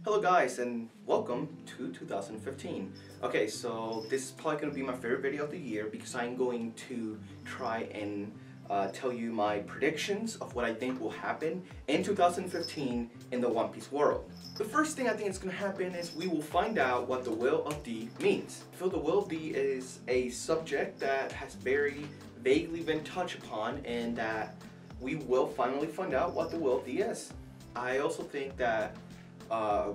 Hello guys and welcome to 2015. Okay, so this is probably going to be my favorite video of the year because I'm going to try and tell you my predictions of what I think will happen in 2015 in the One Piece world. The first thing I think is going to happen is we will find out what the Will of D means. I feel the Will of D is a subject that has very vaguely been touched upon and that we will finally find out what the Will of D is. I also think that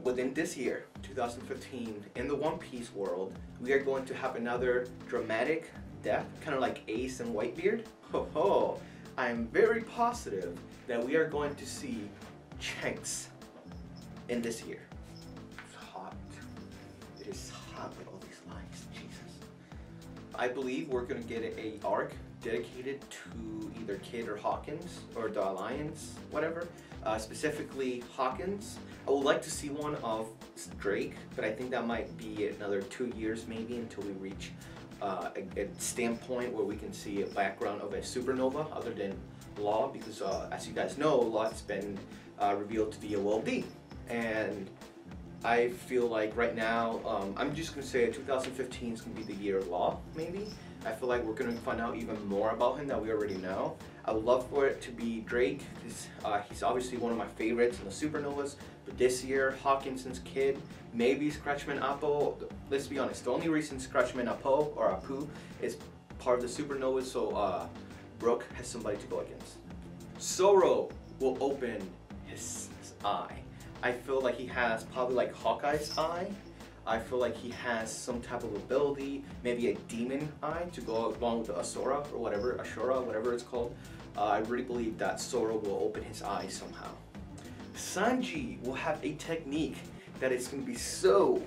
within this year, 2015, in the One Piece world, we are going to have another dramatic death, kind of like Ace and Whitebeard. Ho ho! I'm very positive that we are going to see Shanks in this year. It's hot. It is hot with all these lines. Jesus. I believe we're going to get an arc dedicated to either Kid or Hawkins, or the Alliance, whatever. Specifically Hawkins. I would like to see one of Drake, but I think that might be another 2 years maybe until we reach a standpoint where we can see a background of a supernova other than Law, because as you guys know, Law's been revealed to be a Will D. And I feel like right now, I'm just going to say 2015 is going to be the year of Law, maybe. I feel like we're going to find out even more about him that we already know. I would love for it to be Drake, because he's obviously one of my favorites in the supernovas. But this year, Hawkinson's Kid, maybe Scratchman Apple. Let's be honest, the only reason Scratchman Apple or Apu is part of the supernovas, so Brook has somebody to go against. Zoro will open his eye. I feel like he has probably like Hawkeye's eye. I feel like he has some type of ability, maybe a demon eye to go along with the Asura or whatever, Ashura, whatever it's called. I really believe that Zoro will open his eye somehow. Sanji will have a technique that is going to be so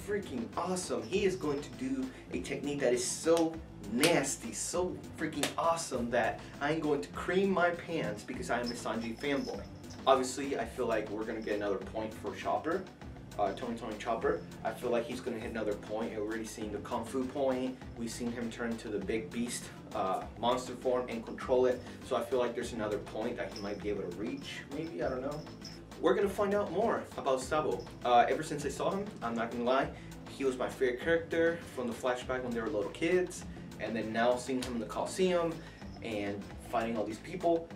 freaking awesome. He is going to do a technique that is so nasty, so freaking awesome that I'm going to cream my pants because I am a Sanji fanboy. Obviously, I feel like we're going to get another point for Chopper. Tony Chopper. I feel like he's going to hit another point. We've already seen the Kung Fu point. We've seen him turn to the big beast monster form and control it. So I feel like there's another point that he might be able to reach. Maybe, I don't know. We're going to find out more about Sabo. Ever since I saw him, I'm not going to lie, he was my favorite character from the flashback when they were little kids. And then now seeing him in the Coliseum and fighting all these people,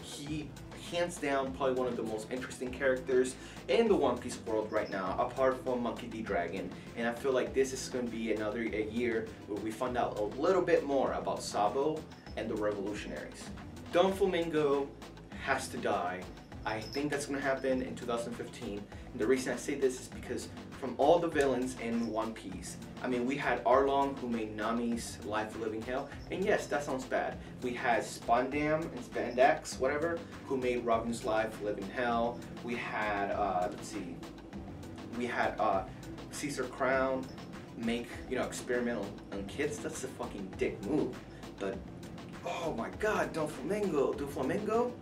he hands down probably one of the most interesting characters in the One Piece world right now, apart from Monkey D. Dragon. And I feel like this is going to be another year where we find out a little bit more about Sabo and the revolutionaries. Don Flamingo has to die. I think that's going to happen in 2015. And the reason I say this is because from all the villains in One Piece, I mean, we had Arlong, who made Nami's life a living hell, and yes, that sounds bad. We had Spandam and Spandex, whatever, who made Robin's life a living hell. We had, let's see, we had Caesar Crown make, experimental on kids. That's a fucking dick move. But, oh my god, Doflamingo?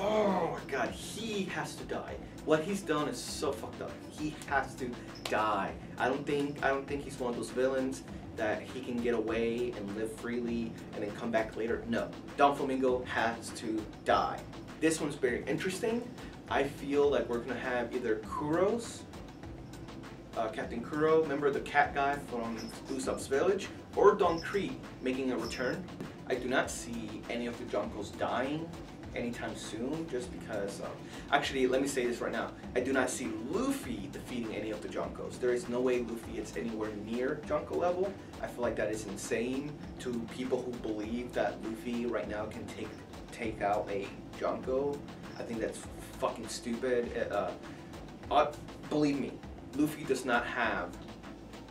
Oh my god, he has to die. What he's done is so fucked up. He has to die. I don't think he's one of those villains that he can get away and live freely and then come back later. No, Don Flamingo has to die. This one's very interesting. I feel like we're gonna have either Kuro's, Captain Kuro, remember the cat guy from Usopp's village, or Don Krieg making a return. I do not see any of the Junkos dying anytime soon, just because actually, let me say this right now, I do not see Luffy defeating any of the Junkos. There is no way Luffy is anywhere near Junko level. I feel like that is insane to people who believe that Luffy right now can take out a Junko. I think that's fucking stupid. Believe me, Luffy does not have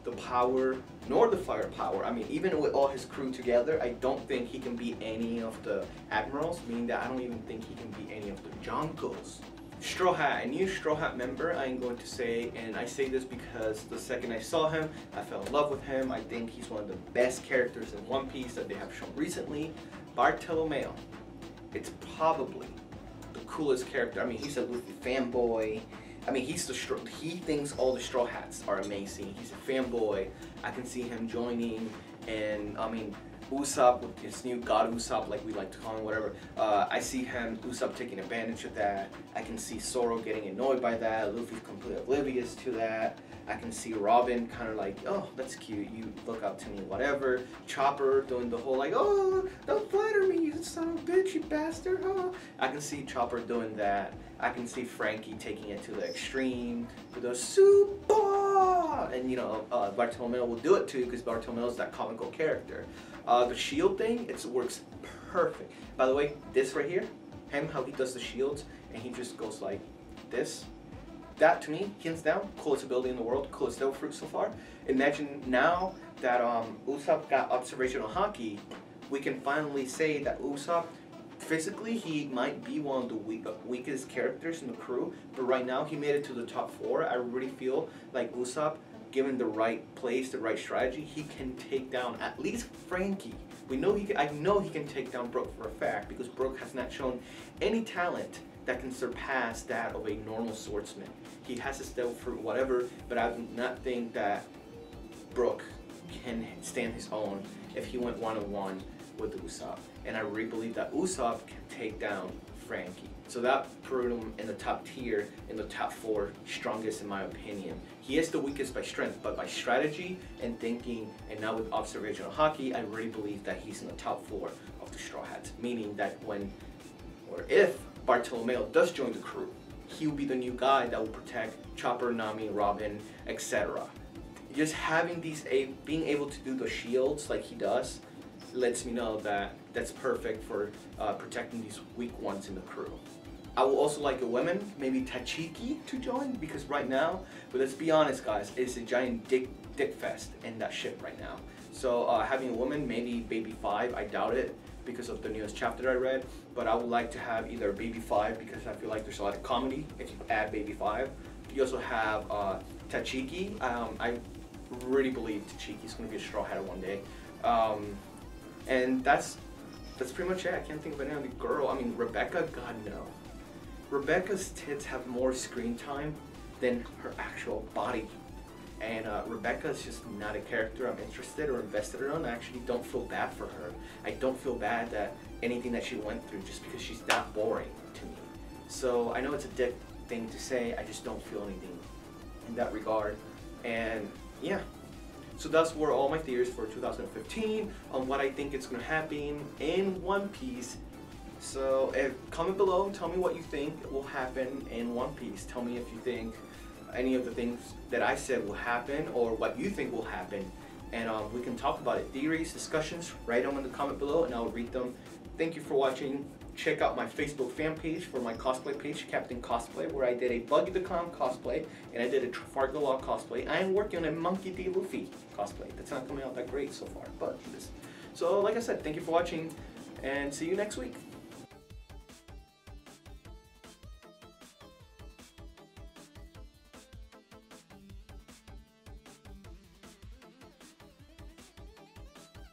the power nor the firepower. I mean, even with all his crew together, I don't think he can beat any of the admirals, meaning that I don't even think he can beat any of the Junkos. Straw Hat, a new Straw Hat member, I'm going to say, and I say this because the second I saw him, I fell in love with him. I think he's one of the best characters in One Piece that they have shown recently. Bartolomeo. It's probably the coolest character. I mean, he's a Luffy fanboy. I mean, he thinks all the Straw Hats are amazing. He's a fanboy. I can see him joining, and I mean, Usopp with his new God Usopp, like we like to call him, whatever. I see Usopp taking advantage of that. I can see Zoro getting annoyed by that. Luffy's completely oblivious to that. I can see Robin kind of like, oh, that's cute. You look up to me, whatever. Chopper doing the whole like, oh, don't flatter me, you son of a bitch, you bastard. Huh? I can see Chopper doing that. I can see Frankie taking it to the extreme with a super, and you know, Bartolomeo will do it too because Bartolomeo is that comical character. The shield thing, it works perfect. By the way, this right here, how he does the shields, and he just goes like this. That to me, hands down, coolest ability in the world, coolest devil fruit so far. Imagine now that Usopp got observational haki, we can finally say that Usopp, physically, he might be one of the weakest characters in the crew, but right now he made it to the top 4. I really feel like Usopp, given the right place, the right strategy, he can take down at least Frankie. We know he can, I know he can take down Brook for a fact because Brook has not shown any talent that can surpass that of a normal swordsman. He has his devil fruit, whatever, but I do not think that Brook can stand his own if he went one-on-one with Usopp. And I really believe that Usopp can take down Frankie. So that put him in the top tier, in the top 4 strongest in my opinion. He is the weakest by strength, but by strategy and thinking, and now with observational haki, I really believe that he's in the top 4 of the Straw Hats. Meaning that when, or if, Bartolomeo does join the crew, he will be the new guy that will protect Chopper, Nami, Robin, etc. Just having these, being able to do the shields like he does, lets me know that that's perfect for protecting these weak ones in the crew. I would also like a woman, maybe Tachiki, to join, because right now, but let's be honest guys, it's a giant dick fest in that ship right now. So having a woman, maybe Baby 5, I doubt it, because of the newest chapter that I read, but I would like to have either Baby 5, because I feel like there's a lot of comedy if you add Baby 5. You also have Tachiki. I really believe Tachiki's going to be a Straw Hat one day. And that's pretty much it. I can't think of any other girl. I mean, Rebecca, God no. Rebecca's tits have more screen time than her actual body. And Rebecca's just not a character I'm interested or invested in. I actually don't feel bad for her. I don't feel bad that anything that she went through just because she's that boring to me. So I know it's a dick thing to say, I just don't feel anything in that regard. And yeah. So those were all my theories for 2015 on what I think is going to happen in One Piece. So comment below, tell me what you think will happen in One Piece. Tell me if you think any of the things that I said will happen or what you think will happen. And we can talk about it. Theories, discussions, write them in the comment below and I'll read them. Thank you for watching. Check out my Facebook fan page for my cosplay page, Captain Cosplay, where I did a Buggy the Clown cosplay and I did a Trafalgar Law cosplay. I am working on a Monkey D. Luffy cosplay. That's not coming out that great so far, but so like I said, thank you for watching and see you next week.